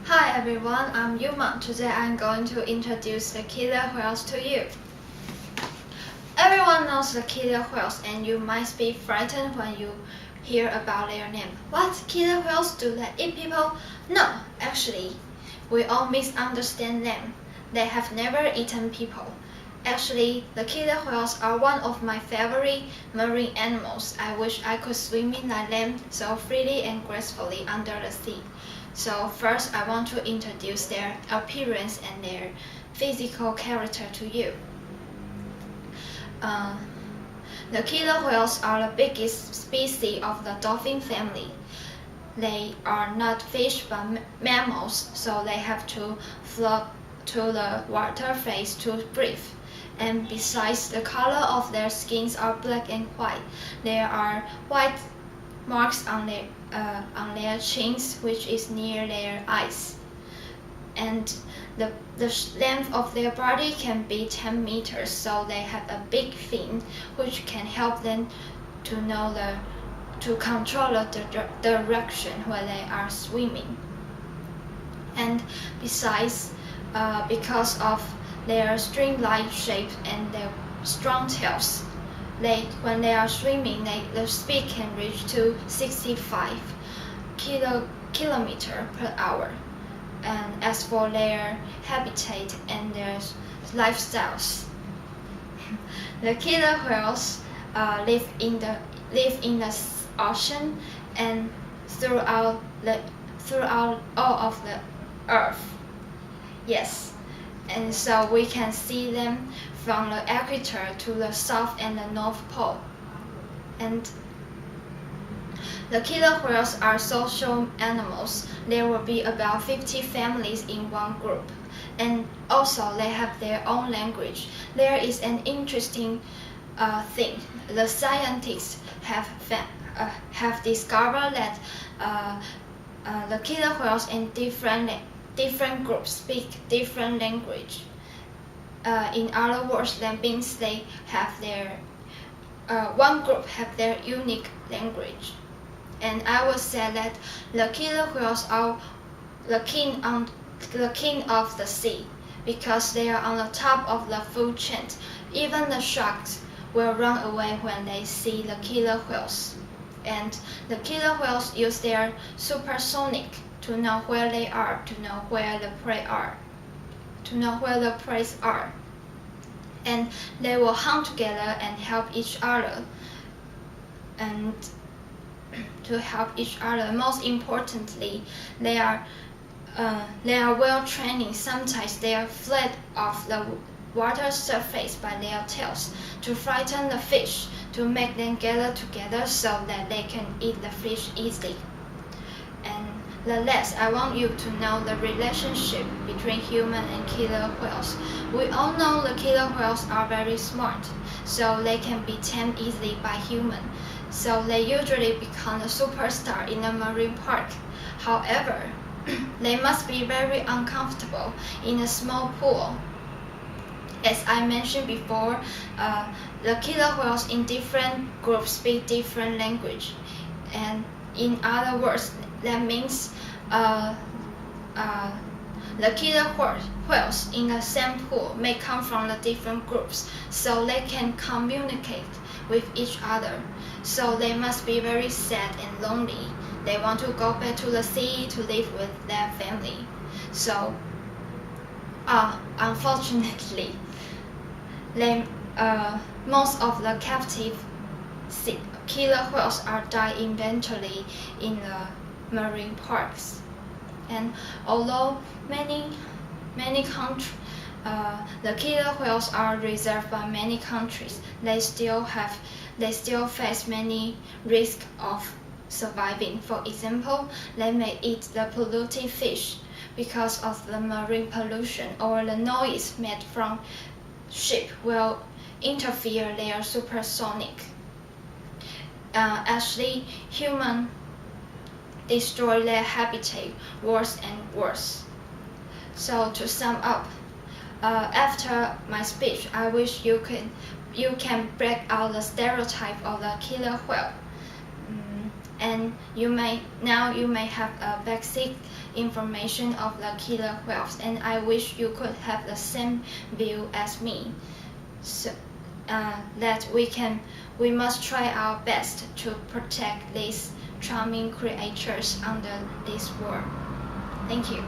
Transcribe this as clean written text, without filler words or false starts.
Hi everyone, I'm Yuma. Today I'm going to introduce the killer whales to you. Everyone knows the killer whales and you might be frightened when you hear about their name. What? Killer whales? Do they eat people? No, actually, we all misunderstand them. They have never eaten people. Actually, the killer whales are one of my favorite marine animals. I wish I could swim like them so freely and gracefully under the sea. So first, I want to introduce their appearance and their physical character to you. The killer whales are the biggest species of the dolphin family. They are not fish but mammals, so they have to float to the water phase to breathe. And besides, the color of their skins are black and white. There are white marks on their chins, which is near their eyes. And the length of their body can be 10 meters, so they have a big fin, which can help them to control the direction where they are swimming. And besides, because of their string-like shape and their strong tails, when they are swimming, the speed can reach to 65 kilometers per hour. And as for their habitat and their lifestyles, the killer whales live in the ocean and throughout all of the earth. Yes. And so we can see them from the equator to the south and the north pole. And the killer whales are social animals. There will be about 50 families in one group. And also they have their own language. There is an interesting thing. The scientists have discovered that the killer whales in different groups speak different language. In other words, that means they have one group have their unique language. And I would say that the killer whales are the king of the sea because they are on the top of the food chain. Even the sharks will run away when they see the killer whales. And the killer whales use their supersonic to know where they are, to know where the prey are, and they will hunt together and help each other. And to help each other, most importantly, they are well trained. Sometimes they are fled off the water surface by their tails to frighten the fish, to make them gather together so that they can eat the fish easily. And the last, I want you to know the relationship between human and killer whales. We all know the killer whales are very smart, so they can be tamed easily by humans. So they usually become a superstar in a marine park. However, they must be very uncomfortable in a small pool. As I mentioned before, the killer whales in different groups speak different language. And in other words, that means the killer whales in the same pool may come from the different groups, so they can communicate with each other. So they must be very sad and lonely. They want to go back to the sea to live with their family. So, unfortunately, most of the captive killer whales are die eventually in the marine parks. And although many countries, the killer whales are reserved by many countries, they still face many risks of surviving. For example, they may eat the polluted fish because of the marine pollution, or the noise made from ship will interfere their supersonic. Actually, humans destroy their habitat worse and worse. So to sum up, after my speech, I wish you can break out the stereotype of the killer whale. and you may have a basic information of the killer whales, and I wish you could have the same view as me. So that we must try our best to protect these charming creatures under this world. Thank you.